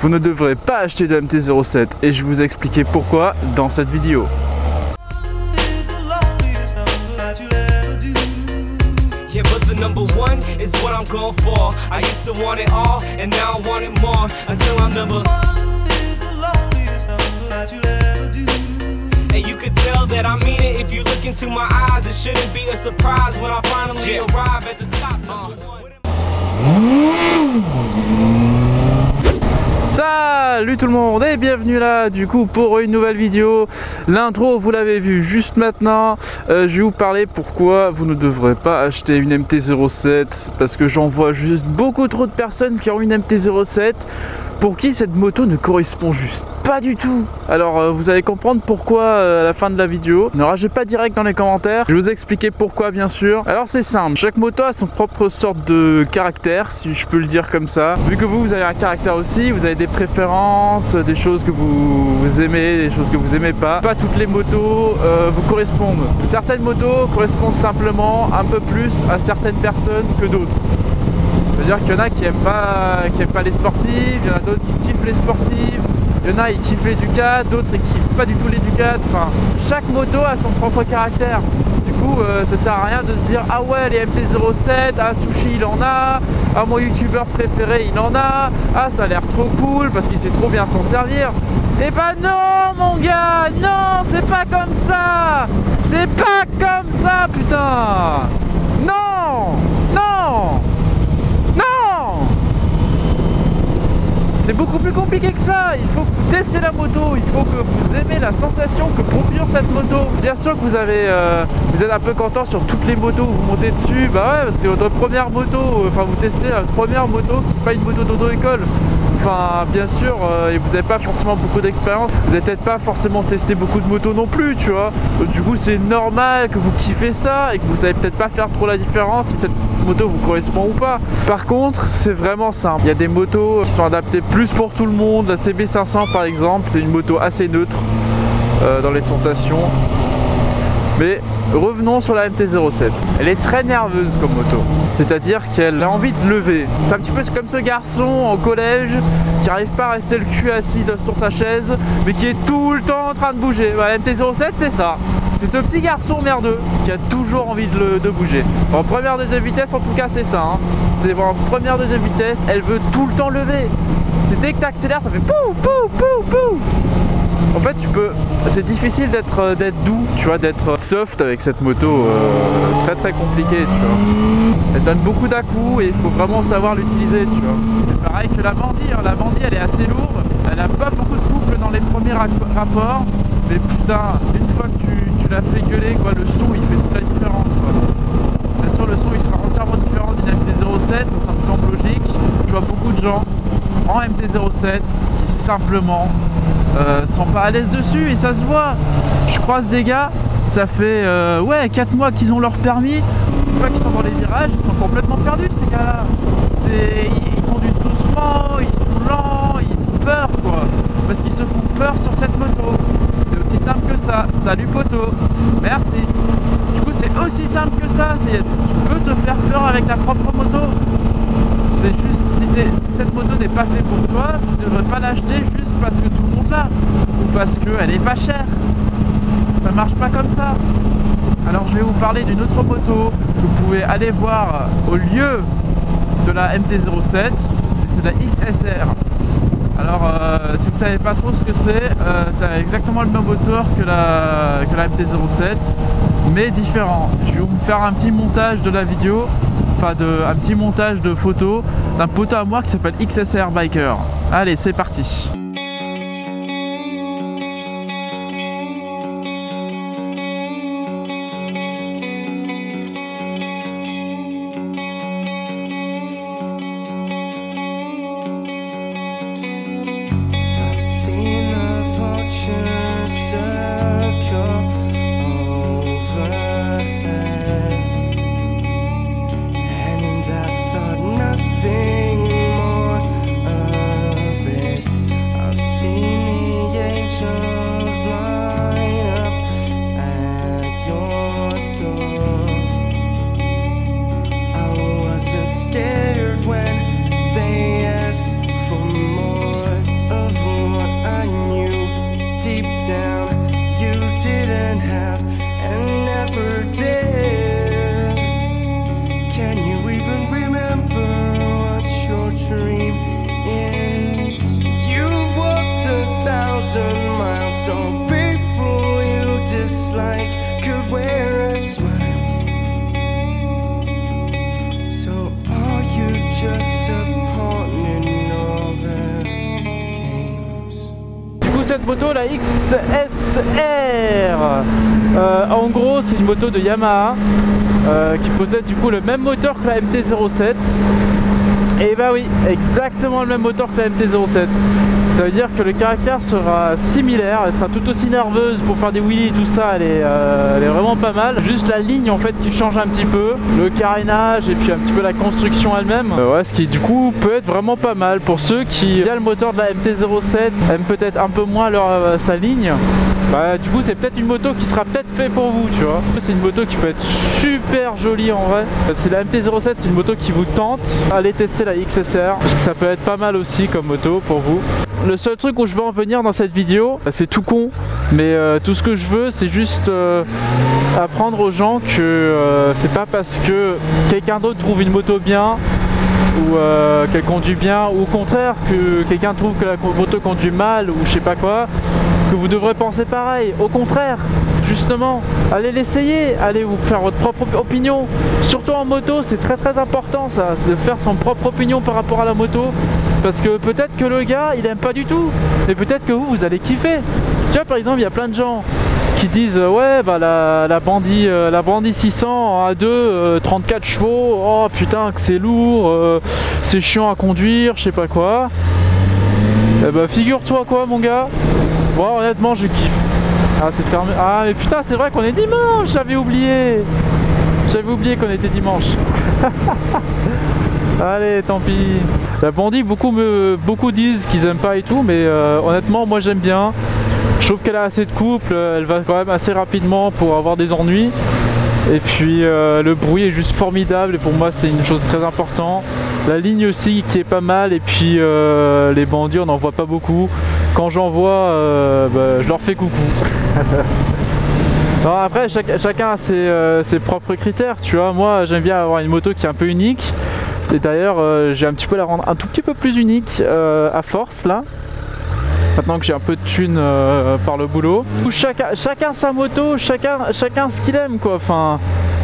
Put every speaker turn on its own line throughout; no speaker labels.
vous ne devrez pas acheter de MT-07 et je vais vous expliquer pourquoi dans cette vidéo.
Yeah, but the number one is what I'm going for. I used to want it all, and now I want it more. Until I'm number one is the loneliest number that you'll ever do. And you could tell that I mean it if you look into my eyes. It shouldn't be a surprise when I finally arrive at the top.
Salut tout le monde et bienvenue là du coup pour une nouvelle vidéo. L'intro vous l'avez vu juste maintenant. Je vais vous parler pourquoi vous ne devrez pas acheter une MT-07 parce que j'en vois juste beaucoup trop de personnes qui ont une MT-07 pour qui cette moto ne correspond juste pas du tout. Alors vous allez comprendre pourquoi à la fin de la vidéo. Ne ragez pas direct dans les commentaires, je vais vous expliquer pourquoi bien sûr. Alors c'est simple, chaque moto a son propre sorte de caractère, si je peux le dire comme ça. Vu que vous avez un caractère aussi, vous avez des préférences, des choses que vous aimez, des choses que vous aimez pas. Pas toutes les motos vous correspondent. Certaines motos correspondent simplement un peu plus à certaines personnes que d'autres. C'est-à-dire qu'il y en a qui aiment pas les sportifs, il y en a d'autres qui kiffent les sportifs, il y en a ils kiffent les Ducats, d'autres ils kiffent pas du tout les Ducats. Enfin, chaque moto a son propre caractère. Du coup, ça sert à rien de se dire ah ouais les MT-07, ah Sushi il en a, ah mon youtubeur préféré il en a, ah ça a l'air trop cool parce qu'il sait trop bien s'en servir. Eh ben non mon gars, non c'est pas comme ça, c'est pas comme ça putain, non, non. Non! C'est beaucoup plus compliqué que ça. Il faut que vous testez la moto, il faut que vous aimez la sensation que procure cette moto. Bien sûr que vous êtes un peu content sur toutes les motos, vous montez dessus, bah ouais, c'est votre première moto, enfin vous testez la première moto qui n'est pas une moto d'auto-école. Enfin, bien sûr, et vous n'avez pas forcément beaucoup d'expérience, vous n'avez peut-être pas forcément testé beaucoup de motos non plus, tu vois. Donc, du coup, c'est normal que vous kiffez ça et que vous savez peut-être pas faire trop la différence si cette moto vous correspond ou pas. Par contre, c'est vraiment simple. Il y a des motos qui sont adaptées plus pour tout le monde. La CB500 par exemple, c'est une moto assez neutre dans les sensations. Mais revenons sur la MT-07. Elle est très nerveuse comme moto. C'est-à-dire qu'elle a envie de lever. C'est un petit peu comme ce garçon en collège qui n'arrive pas à rester le cul assis sur sa chaise, mais qui est tout le temps en train de bouger. Bah, la MT-07 c'est ça. C'est ce petit garçon merdeux qui a toujours envie de bouger. En première, deuxième vitesse en tout cas c'est ça. Hein. C'est en première, deuxième vitesse, elle veut tout le temps lever. C'est dès que tu accélères, ça fait pou pou pou pou. En fait, c'est difficile d'être doux, tu vois, d'être soft avec cette moto, très compliqué, tu vois. Elle donne beaucoup d'à-coups et il faut vraiment savoir l'utiliser, tu vois. C'est pareil que la Bandit, hein. La Bandit, elle est assez lourde, elle a pas beaucoup de couple dans les premiers rapports, mais putain, une fois que tu l'as fait gueuler, quoi, le son, il fait toute la différence, quoi. Bien sûr, le son, il sera entièrement différent d'une MT-07, ça me semble logique. Je vois beaucoup de gens en MT-07 qui simplement sont pas à l'aise dessus et ça se voit. Je croise des gars, ça fait 4 mois qu'ils ont leur permis. Une fois qu'ils sont dans les virages, ils sont complètement perdus ces gars-là. Ils conduisent doucement, ils sont lents, ils ont peur quoi. Parce qu'ils se font peur sur cette moto. C'est aussi simple que ça. Salut poteau, merci. Du coup c'est aussi simple que ça. Tu peux te faire peur avec ta propre moto. C'est juste, si cette moto n'est pas faite pour toi, tu ne devrais pas l'acheter juste parce que tout le monde l'a ou parce qu'elle est pas chère. Ça marche pas comme ça. Alors je vais vous parler d'une autre moto que vous pouvez aller voir au lieu de la MT-07, c'est la XSR. Alors si vous ne savez pas trop ce que c'est exactement le même moteur que la MT-07, mais différent. Je vais vous faire un petit montage de la vidéo. Un petit montage de photos d'un poteau à moi qui s'appelle XSR Biker. Allez, c'est parti.
Scared when they asked for more.
cette moto, la XSR. En gros, c'est une moto de Yamaha qui possède du coup le même moteur que la MT-07. Et bah oui, exactement le même moteur que la MT-07. Ça veut dire que le caractère sera similaire, elle sera tout aussi nerveuse pour faire des wheelies et tout ça, elle est vraiment pas mal. Juste la ligne en fait qui change un petit peu, le carénage et puis un petit peu la construction elle-même. Ouais, ce qui du coup peut être vraiment pas mal pour ceux qui, via le moteur de la MT-07, aiment peut-être un peu moins sa ligne. Bah, du coup c'est peut-être une moto qui sera peut-être fait pour vous, tu vois. C'est une moto qui peut être super jolie en vrai. C'est la MT-07, c'est une moto qui vous tente. Allez tester la XSR parce que ça peut être pas mal aussi comme moto pour vous. Le seul truc où je veux en venir dans cette vidéo, c'est tout con, mais tout ce que je veux c'est juste apprendre aux gens que c'est pas parce que quelqu'un d'autre trouve une moto bien ou qu'elle conduit bien, ou au contraire que quelqu'un trouve que la moto conduit mal ou je sais pas quoi, que vous devrez penser pareil. Au contraire, justement, allez l'essayer, allez vous faire votre propre opinion. Surtout en moto, c'est très très important ça, c'est de faire son propre opinion par rapport à la moto. Parce que peut-être que le gars il aime pas du tout, mais peut-être que vous allez kiffer. Tu vois, par exemple, il y a plein de gens qui disent ouais bah la Bandit 600 en A2 34 chevaux, oh putain que c'est lourd, c'est chiant à conduire, je sais pas quoi. Et bah figure-toi quoi mon gars, moi honnêtement je kiffe. Ah c'est fermé, ah mais putain c'est vrai qu'on est dimanche, j'avais oublié qu'on était dimanche. Allez, tant pis. La Bandit, beaucoup disent qu'ils aiment pas et tout, mais honnêtement, moi j'aime bien. Je trouve qu'elle a assez de couple, elle va quand même assez rapidement pour avoir des ennuis. Et puis le bruit est juste formidable et pour moi c'est une chose très importante. La ligne aussi qui est pas mal et puis les bandits on n'en voit pas beaucoup. Quand j'en vois, bah, je leur fais coucou. Alors après chacun a ses propres critères, tu vois. Moi j'aime bien avoir une moto qui est un peu unique. Et d'ailleurs j'ai un petit peu la rendre un tout petit peu plus unique à force là. Maintenant que j'ai un peu de thunes par le boulot. Chacun sa moto, chacun ce qu'il aime quoi. Enfin,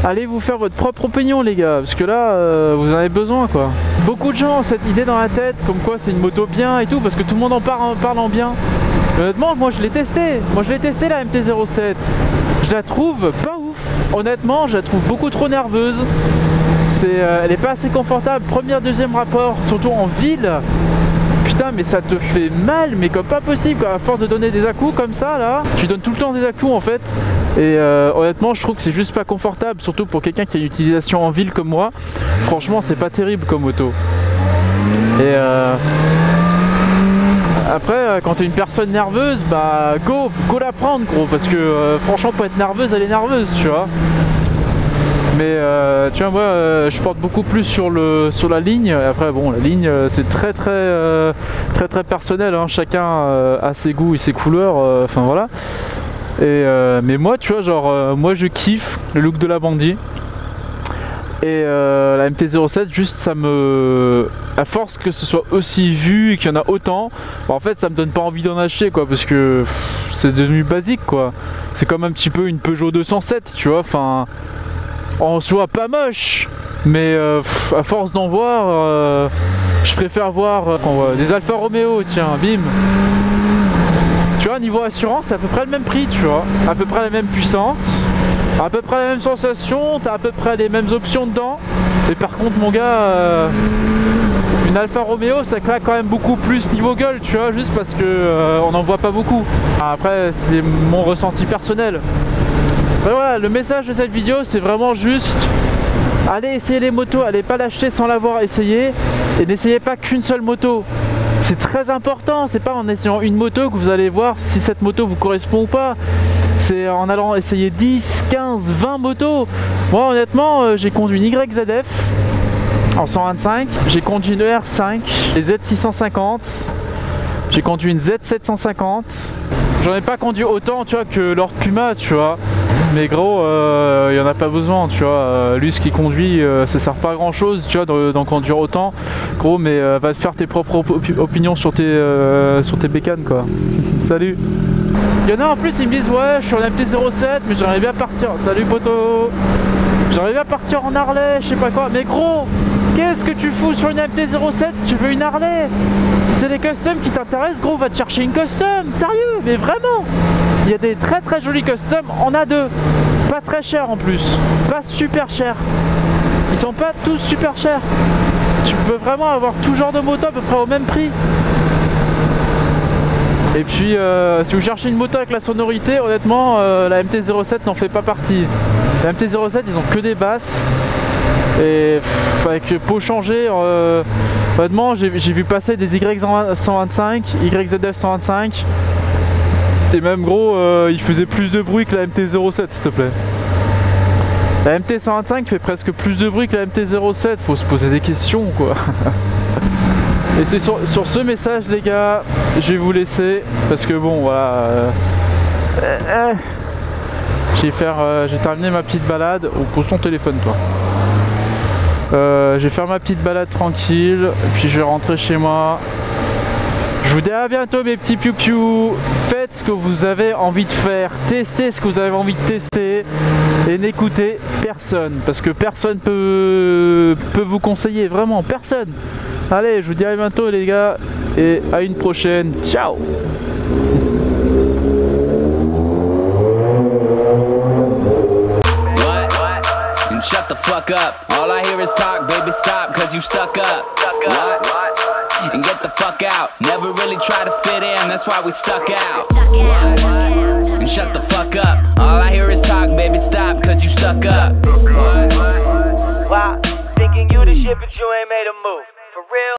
allez vous faire votre propre opinion les gars, parce que là vous en avez besoin quoi. Beaucoup de gens ont cette idée dans la tête comme quoi c'est une moto bien et tout, parce que tout le monde en parle en bien. Mais honnêtement moi je l'ai testé, la MT-07. Je la trouve pas ouf, honnêtement je la trouve beaucoup trop nerveuse. Elle est pas assez confortable, deuxième rapport, surtout en ville. Putain mais ça te fait mal mais comme pas possible quoi. À force de donner des à-coups comme ça là, tu donnes tout le temps des à-coups en fait. Et honnêtement je trouve que c'est juste pas confortable, surtout pour quelqu'un qui a une utilisation en ville comme moi. Franchement c'est pas terrible comme auto. Et après quand t'es une personne nerveuse, bah go la prendre gros, parce que franchement pour être nerveuse elle est nerveuse tu vois. Mais tu vois moi je porte beaucoup plus sur la ligne. Après bon la ligne c'est très personnel hein. Chacun a ses goûts et ses couleurs, enfin voilà. Et mais moi tu vois genre moi je kiffe le look de la Bandit. Et la MT-07 juste ça me... À force que ce soit aussi vu et qu'il y en a autant, bah, en fait ça me donne pas envie d'en acheter quoi, parce que c'est devenu basique quoi. C'est comme un petit peu une Peugeot 207 tu vois, enfin... En soi pas moche, mais à force d'en voir, je préfère voir des Alfa Romeo, tiens, bim. Tu vois, niveau assurance, c'est à peu près le même prix, tu vois. À peu près la même puissance, à peu près la même sensation, t'as à peu près les mêmes options dedans. Et par contre, mon gars, une Alfa Romeo, ça claque quand même beaucoup plus niveau gueule, tu vois, juste parce que on n'en voit pas beaucoup. Après, c'est mon ressenti personnel. Ben voilà, le message de cette vidéo c'est vraiment juste allez essayer les motos, allez pas l'acheter sans l'avoir essayé et n'essayez pas qu'une seule moto. C'est très important, c'est pas en essayant une moto que vous allez voir si cette moto vous correspond ou pas. C'est en allant essayer 10, 15, 20 motos. Moi honnêtement j'ai conduit une YZF en 125, j'ai conduit une ER5, les Z650, j'ai conduit une Z750. J'en ai pas conduit autant tu vois que Lord Puma tu vois. Mais gros, il n'y en a pas besoin, tu vois. Lui, ce qu'il conduit, ça sert pas à grand chose, tu vois, d'en conduire autant. Gros, mais va te faire tes propres opinions sur tes bécanes, quoi. Salut. Il y en a en plus, ils me disent, ouais, je suis en MT-07, mais j'aimerais bien partir. Salut, poteau. J'aimerais bien partir en Harley, je sais pas quoi. Mais gros, Qu'est-ce que tu fous sur une MT-07 si tu veux une Harley? Si c'est des customs qui t'intéressent, gros, va te chercher une custom. Sérieux, mais vraiment. Il y a des très très jolis customs. On a deux. Pas très chers en plus. Pas super chers. Ils sont pas tous super chers. Tu peux vraiment avoir tout genre de moto à peu près au même prix. Et puis si vous cherchez une moto avec la sonorité, honnêtement la MT-07 n'en fait pas partie. La MT-07 ils ont que des basses. Et avec peau changée, honnêtement j'ai vu passer des YZ125, YZF 125. Et même gros il faisait plus de bruit que la MT-07 s'il te plaît. La MT-125 fait presque plus de bruit que la MT-07, faut se poser des questions quoi. Et c'est sur ce message les gars, je vais vous laisser parce que bon voilà, j'ai terminé ma petite balade. Oh, pose ton téléphone toi. Je vais faire ma petite balade tranquille, puis je vais rentrer chez moi. Je vous dis à bientôt mes petits piou-piou. Faites ce que vous avez envie de faire, testez ce que vous avez envie de tester et n'écoutez personne parce que personne peut vous conseiller, vraiment personne. Allez, je vous dis à bientôt les gars et à une prochaine. Ciao.
And shut the fuck up. All I hear is talk, baby stop, cause you stuck up. What? And get the fuck out. Never really try to fit in, that's why we stuck out. What? And shut the fuck up. All I hear is talk, baby stop, cause you stuck up. What? Wow, thinking you the shit but you ain't made a move. For real?